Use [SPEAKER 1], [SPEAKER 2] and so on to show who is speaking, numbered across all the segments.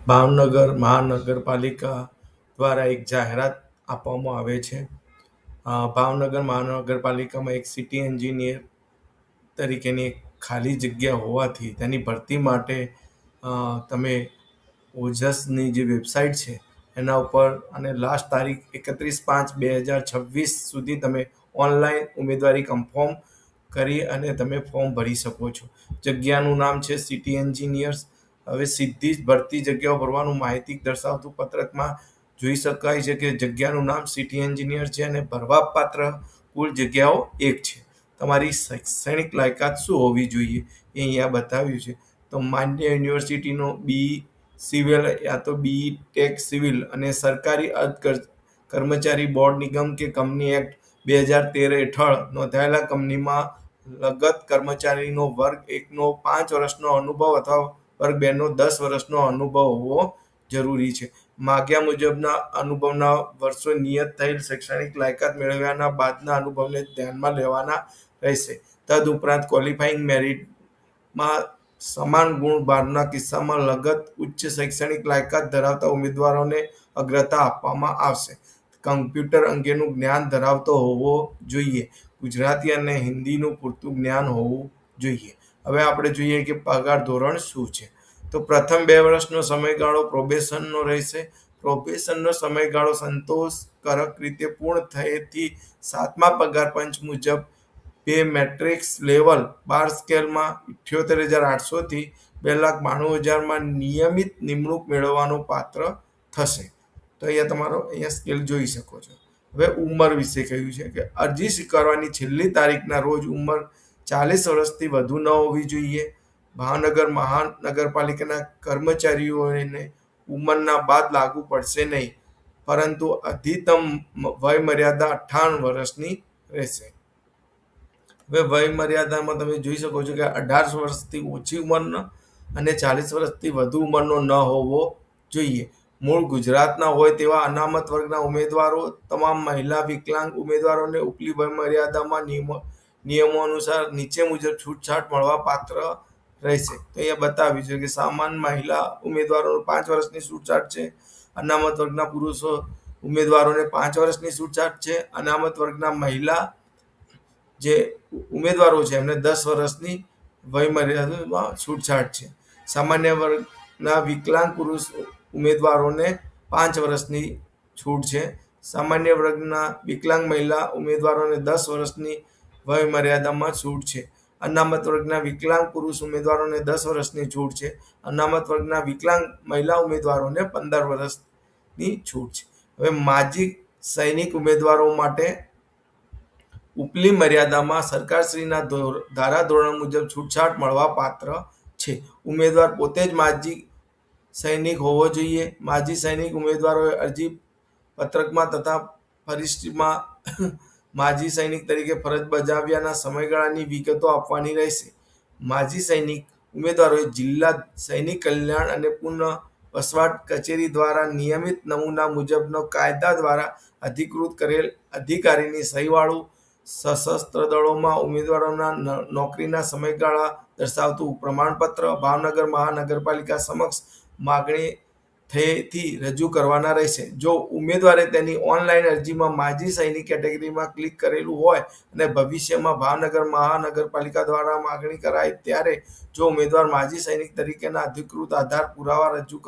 [SPEAKER 1] ભાવનગર મહાનગરપાલિકા દ્વારા એક જાહેરાત આપવામાં આવે છે. ભાવનગર મહાનગરપાલિકામાં એક સિટી એન્જિનિયર તરીકેની એક ખાલી જગ્યા હોવાથી તેની ભરતી માટે તમે ઓજસની જે વેબસાઇટ છે એના ઉપર અને લાસ્ટ તારીખ 31/5/2026 સુધી તમે ઓનલાઈન ઉમેદવારી કન્ફર્મ કરી અને તમે ફોર્મ ભરી શકો છો. જગ્યાનું નામ છે સિટી એન્જિનિયર્સ. હવે સીધી જ ભરતી જગ્યાઓ ભરવાનું માહિતી દર્શાવતું પત્રકમાં જોઈ શકાય છે કે જગ્યાનું નામ સિટી એન્જિનિયર છે અને ભરવાપાત્ર કુલ જગ્યાઓ 1 છે. તમારી શૈક્ષણિક લાયકાત શું હોવી જોઈએ એ અહીંયા બતાવ્યું છે. તો માન્ય યુનિવર્સિટીનો BE સિવિલ યા તો BE ટેક સિવિલ અને સરકારી કર્મચારી બોર્ડ નિગમ કે કંપની એક્ટ 2013 હેઠળ નોંધાયેલા કંપનીમાં લગત કર્મચારીનો વર્ગ 1નો 5 વર્ષનો અનુભવ અથવા વર્ગ 2નો 10 વર્ષનો અનુભવ હોવો જરૂરી છે. માગ્યા મુજબના અનુભવના વર્ષો નિયત થયેલ શૈક્ષણિક લાયકાત મેળવ્યાના બાદના અનુભવને ધ્યાનમાં લેવાના રહેશે. તદુપરાંત ક્વોલિફાઇંગ મેરિટમાં સમાન ગુણ ભારના કિસ્સામાં લગત ઉચ્ચ શૈક્ષણિક લાયકાત ધરાવતા ઉમેદવારોને અગ્રતા આપવામાં આવશે. કમ્પ્યુટર અંગેનું જ્ઞાન ધરાવતો હોવો જોઈએ. ગુજરાતી અને હિન્દીનું પૂરતું જ્ઞાન હોવું જોઈએ. હવે આપણે જોઈએ કે પગાર ધોરણ શું છે. તો પ્રથમ 2 વર્ષનો સમયગાળો પ્રોબેશનનો રહેશે. પ્રોબેશનનો સમયગાળો સંતોષકારક રીતે પૂર્ણ થયેથી 7મા પગાર પંચ મુજબ પે મેટ્રિક્સ લેવલ 12 સ્કેલમાં 78,800 થી 2,92,000માં નિયમિત નિમણૂક મેળવવાનો પાત્ર થશે. તો અહીંયા સ્કેલ જોઈ શકો છો. હવે ઉંમર વિશે કહ્યું છે કે અરજી સ્વીકારવાની છેલ્લી તારીખના રોજ ઉંમર 40 વર્ષથી વધુ ન હોવી જોઈએ. ભાવનગર મહાનગરપાલિકાના કર્મચારીઓને ઉંમરના બાદ લાગુ પડશે નહીં, પરંતુ અધિકતમ વય મર્યાદા 58 વર્ષની રહેશે. હવે વય મર્યાદામાં તમે જોઈ શકો છો કે 18 વર્ષથી ઓછી ઉંમરનો અને 40 વર્ષથી વધુ ઉંમરનો ન હોવો જોઈએ. મૂળ ગુજરાતના હોય તેવા અનામત વર્ગના ઉમેદવારો, તમામ મહિલા વિકલાંગ ઉમેદવારોને ઉપલી વય મર્યાદામાં નિયમો અનુસાર નીચે મુજબ છૂટછાટ મળવા પાત્ર રહેશે. તો અહીંયા બતાવ્યું છે કે સામાન્ય મહિલા ઉમેદવારોને 5 વર્ષની છૂટછાટ છે. અનામત વર્ગના પુરુષો ઉમેદવારોને 5 વર્ષની છૂટછાટ છે. અનામત વર્ગના મહિલા જે ઉમેદવારો છે એમને 10 વર્ષની વય મર્યાદામાં છૂટછાટ છે. સામાન્ય વર્ગના વિકલાંગ પુરુષ ઉમેદવારોને 5 વર્ષની છૂટ છે. સામાન્ય વર્ગના વિકલાંગ મહિલા ઉમેદવારોને 10 વર્ષની વય મર્યાદામાં છૂટ છે. અનામત વર્ગના વિકલાંગ પુરુષ ઉમેદવારોને 10 વર્ષની છૂટ છે. અનામત વર્ગના વિકલાંગ મહિલા ઉમેદવારોને 15 વર્ષની છૂટ છે. હવે માજી સૈનિક ઉમેદવારો માટે ઉપલી મર્યાદામાં સરકારશ્રીના ધારાધોરણ મુજબ છૂટછાટ મળવા પાત્ર છે. ઉમેદવાર પોતે જ માજી સૈનિક હોવો જોઈએ. માજી સૈનિક ઉમેદવારોએ અરજી પત્રકમાં તથા પરિશિષ્ટમાં માજી સૈનિક તરીકે ફરજ બજાવ્યાના સમયગાળાની વિગતો આપવાની રહેશે. માજી સૈનિક ઉમેદવારોએ જિલ્લા સૈનિક કલ્યાણ અને પુનઃવસવાટ કચેરી દ્વારા નિયમિત નમૂના મુજબનો કાયદા દ્વારા અધિકૃત કરેલ અધિકારીની સહીવાળું સશસ્ત્ર દળોમાં ઉમેદવારોના નોકરીના સમયગાળા દર્શાવતું પ્રમાણપત્ર ભાવનગર મહાનગરપાલિકા સમક્ષ માગણી થયેથી રજૂ કરવાના રહેશે. જો ઉમેદવારે તેની ઓનલાઈન અરજીમાં માજી સૈનિક કેટેગરીમાં ક્લિક કરેલું હોય અને ભવિષ્યમાં ભાવનગર મહાનગરપાલિકા દ્વારા માગણી કરાય ત્યારે જો ઉમેદવાર માજી સૈનિક તરીકેના અધિકૃત આધાર પુરાવા રજૂ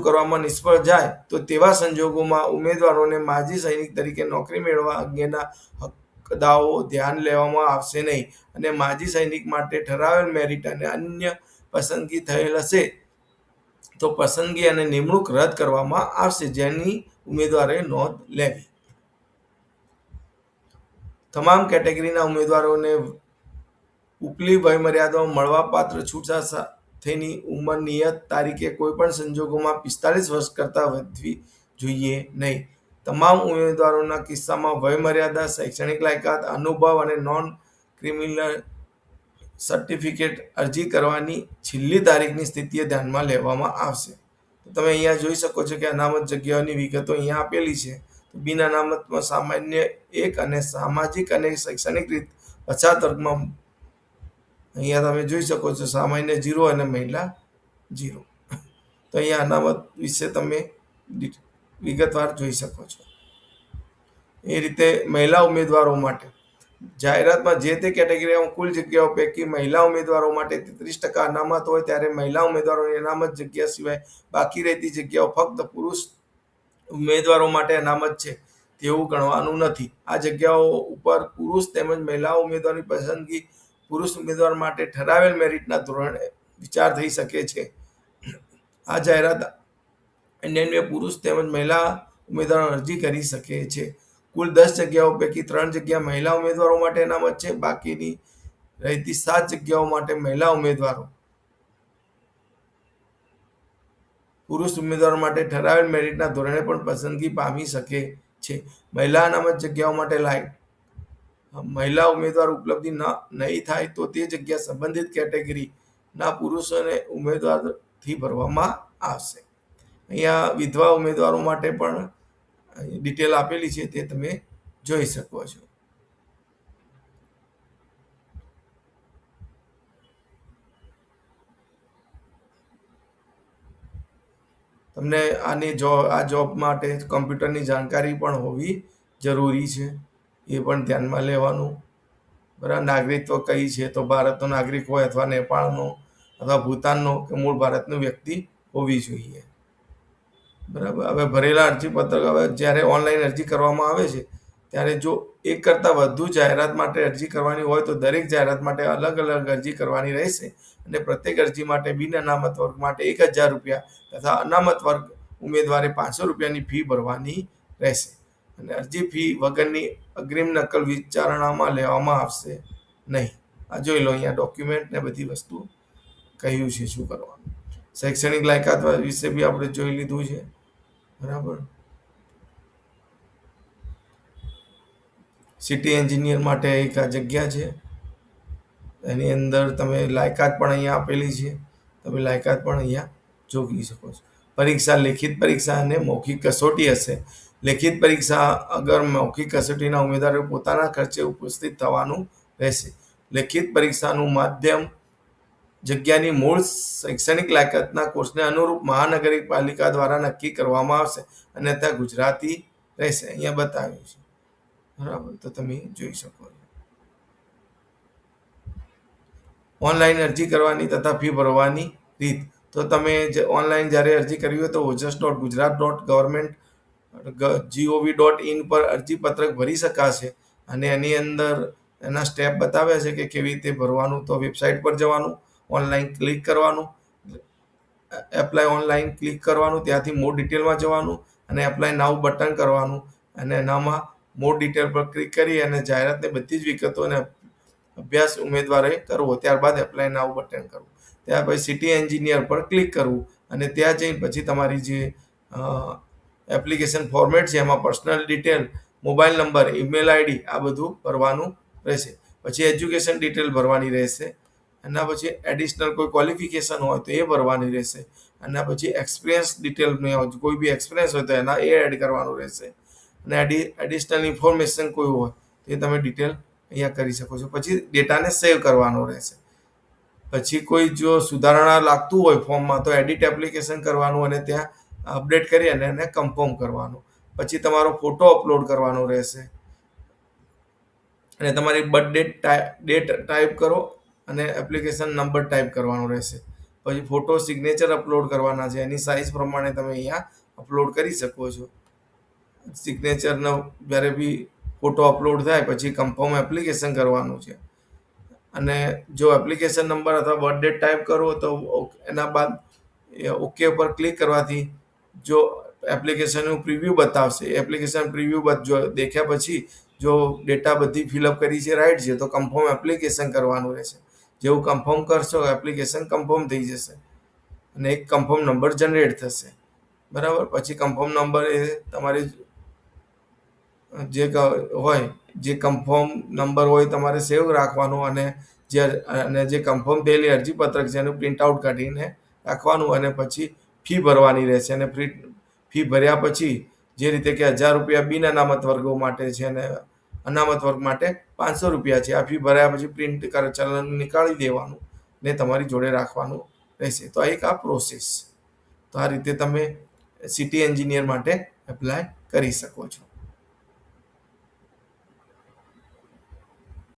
[SPEAKER 1] કરવામાં નિષ્ફળ જાય તો તેવા સંજોગોમાં ઉમેદવારોને માજી સૈનિક તરીકે નોકરી મેળવવા અંગેના હક-દાવો ધ્યાન લેવામાં આવશે નહીં અને માજી સૈનિક માટે ઠરાવેલ મેરિટ અને અન્ય પસંદગી થયેલ હશે તો પસંદગી અને નિમણૂક રદ કરવામાં આવશે, જેની ઉમેદવારે નોંધ લેવી. તમામ કેટેગરીના ઉમેદવારોને ઉપલી વય મર્યાદામાં મળવાપાત્ર છૂટછાટ સાથેની ઉંમર નિયત તારીખે કોઈપણ સંજોગોમાં 45 વર્ષ કરતાં વધવી જોઈએ નહીં. તમામ ઉમેદવારોના કિસ્સામાં વય મર્યાદા, શૈક્ષણિક લાયકાત, અનુભવ અને નોન ક્રિમિનલ સર્ટિફિકેટ અરજી કરવાની છેલ્લી તારીખની સ્થિતિએ ધ્યાનમાં લેવામાં આવશે. તો તમે અહીંયા જોઈ શકો છો કે અનામત જગ્યાઓની વિગતો અહીંયા આપેલી છે. બિન અનામતમાં સામાન્ય 1 અને સામાજિક અને શૈક્ષણિક રીતે પછાત વર્ગમાં અહીંયા તમે જોઈ શકો છો સામાન્ય 0 અને મહિલા 0. તો અહીંયા અનામત વિશે તમે વિગતવાર જોઈ શકો છો. એ રીતે મહિલા ઉમેદવારો માટે જાહેરાતમાં જે તે કેટેગરીમાં કુલ જગ્યાઓ પૈકી મહિલા ઉમેદવારો માટે 33% અનામત હોય ત્યારે મહિલા ઉમેદવારોની અનામત જગ્યા સિવાય બાકી રહેતી જગ્યાઓ ફક્ત પુરુષ ઉમેદવારો માટે અનામત છે તેવું ગણવાનું નથી. આ જગ્યાઓ ઉપર પુરુષ તેમજ મહિલા ઉમેદવારની પસંદગી પુરુષ ઉમેદવાર માટે ઠરાવેલ મેરિટના ધોરણે વિચાર થઈ શકે છે. આ જાહેરાત અન્યને પુરુષ તેમજ મહિલા ઉમેદવારો અરજી કરી શકે છે. કુલ 10 જગ્યાઓ પૈકી 3 જગ્યા મહિલા ઉમેદવારો માટે અનામત છે. બાકીની રહેતી 7 જગ્યાઓ માટે મહિલા ઉમેદવારો પુરુષ ઉમેદવારો માટે ઠરાવેલ મેરિટના ધોરણે પણ પસંદગી પામી શકે છે. મહિલા અનામત જગ્યાઓ માટે મહિલા ઉમેદવાર ઉપલબ્ધ નહીં થાય તો તે જગ્યા સંબંધિત કેટેગરીના પુરુષોને ઉમેદવારથી ભરવામાં આવશે. અહીંયા વિધવા ઉમેદવારો માટે પણ ડિટેલ આપેલી છે તે તમે જોઈ શકો છો. તમને આ જોબ માટે કમ્પ્યુટરની જાણકારી પણ હોવી જરૂરી છે. એ પણ ધ્યાનમાં લેવાનું. બરાબર. નાગરિકત્વ કઈ છે તો ભારતનો નાગરિક હોય અથવા નેપાળનો અથવા ભૂતાનનો કે મૂળ ભારતનો વ્યક્તિ હોવી જોઈએ. બરાબર. હવે ભરેલા અરજીપત્રક હવે જ્યારે ઓનલાઈન અરજી કરવામાં આવે છે ત્યારે જો એક કરતાં વધુ જાહેરાત માટે અરજી કરવાની હોય તો દરેક જાહેરાત માટે અલગ અલગ અરજી કરવાની રહેશે અને પ્રત્યેક અરજી માટે બિન અનામત વર્ગ માટે 1000 રૂપિયા તથા અનામત વર્ગ ઉમેદવારે 500 રૂપિયાની ફી ભરવાની રહેશે અને અરજી ફી વગરની અગ્રિમ નકલ વિચારણામાં લેવામાં આવશે નહીં. આ જોઈ લો, અહીંયા ડોક્યુમેન્ટ ને બધી વસ્તુ કહ્યું છે શું કરવાનું. શૈક્ષણિક લાયકાત વિશે બી આપણે જોઈ લીધું છે. બરાબર. સિટી એન્જિનિયર માટે એક આ જગ્યા છે. એની અંદર તમે લાયકાત પણ અહીંયા આપેલી છે. તમે લાયકાત પણ અહીંયા જોઈ શકો છો. પરીક્ષા લેખિત પરીક્ષા અને મૌખિક કસોટી હશે. લેખિત પરીક્ષા અગર મૌખિક કસોટીના ઉમેદવારો પોતાના ખર્ચે ઉપસ્થિત થવાનું રહેશે. લેખિત પરીક્ષાનું માધ્યમ જગ્યાની મૂળ શૈક્ષણિક લાયકાતના કોર્સને અનુરૂપ મહાનગરપાલિકા દ્વારા નક્કી કરવામાં આવશે અને ત્યાં ગુજરાતી રહેશે. અહીંયા બતાવ્યું છે. બરાબર. તો તમે જોઈ શકો છો. ઓનલાઈન અરજી કરવાની તથા ફી ભરવાની રીત. તો તમે ઓનલાઈન જ્યારે અરજી કરવી હોય તો ojas.gujarat.government.gov.in પર અરજીપત્રક ભરી શકાશે અને એની અંદર એના સ્ટેપ બતાવ્યા છે કે કેવી રીતે ભરવાનું. તો વેબસાઇટ પર જવાનું, ઓનલાઈન ક્લિક કરવાનું, એપ્લાય ઓનલાઈન ક્લિક કરવાનું, ત્યાંથી મોર ડિટેલમાં જવાનું અને એપ્લાય નાવ બટન કરવાનું અને એનામાં મોર ડિટેલ પર ક્લિક કરી અને જાહેરાતની બધી જ વિગતો અને અભ્યાસ ઉમેદવારે કરવો. ત્યારબાદ એપ્લાય નાવ બટન કરવું. ત્યાર પછી સિટી એન્જિનિયર પર ક્લિક કરવું અને ત્યાં જઈને પછી તમારી જે એપ્લિકેશન ફોર્મેટ છે એમાં personal detail, mobile number, email ID આ બધું ભરવાનું રહેશે. પછી એજ્યુકેશન ડિટેલ ભરવાની રહેશે. એના પછી એડિશનલ કોઈ ક્વોલિફિકેશન હોય તો એ ભરવાની રહેશે. અને પછી એક્સપિરિયન્સ ડિટેલ કોઈ બી એક્સપિરિયન્સ હોય તો એના એ એડ કરવાનું રહેશે. અને એડિશનલ ઇન્ફોર્મેશન કોઈ હોય તો એ તમે ડિટેલ અહીંયા કરી શકો છો. પછી ડેટાને સેવ કરવાનો રહેશે. પછી કોઈ જો સુધારણા લાગતું હોય ફોર્મમાં તો એડિટ એપ્લિકેશન કરવાનું અને ત્યાં અપડેટ કરી અને એને કન્ફર્મ કરવાનું. પછી તમારો ફોટો અપલોડ કરવાનો રહેશે અને તમારી બર્થ ડેટ ટાઈપ કરો અને એપ્લિકેશન નંબર ટાઈપ કરવાનો રહેશે. પછી ફોટો સિગ્નેચર અપલોડ કરવાના છે. એની સાઇઝ પ્રમાણે તમે અહીંયા અપલોડ કરી શકો છો. સિગ્નેચરનો જ્યારે બી ફોટો અપલોડ થાય પછી કન્ફર્મ એપ્લિકેશન કરવાનું છે અને જો એપ્લિકેશન નંબર અથવા બર્થ ડેટ ટાઈપ કરો તો એના બાદ ઓકે ઉપર ક્લિક કરવાથી જો એપ્લિકેશનનું પ્રિવ્યૂ બતાવશે. એપ્લિકેશન પ્રિવ્યૂ જો દેખ્યા પછી જો ડેટા બધી ફિલઅપ કરી છે, રાઈટ છે, તો કન્ફર્મ એપ્લિકેશન કરવાનું રહેશે. જેવું કન્ફર્મ કરશો એપ્લિકેશન કન્ફર્મ થઈ જશે અને એક કન્ફર્મ નંબર જનરેટ થશે. બરાબર. પછી કન્ફર્મ નંબર એ તમારી જે હોય જે કન્ફર્મ નંબર હોય તમારે સેવ રાખવાનો અને જે કન્ફર્મ થયેલી અરજીપત્રક છે એનું પ્રિન્ટ આઉટ કાઢીને રાખવાનું અને પછી ફી ભરવાની રહેશે. અને ફી ભર્યા પછી જે રીતે કે 1000 રૂપિયા બિન અનામત વર્ગો માટે છે અને અનામત વર્ગ માટે 500 રૂપિયા છે. આ ફી ભર્યા પછી પ્રિન્ટ ચલણ નીકાળી દેવાનું ને તમારી જોડે રાખવાનું રહેશે. તો એક આ પ્રોસેસ. તો આ રીતે તમે સિટી એન્જિનિયર માટે એપ્લાય કરી શકો છો.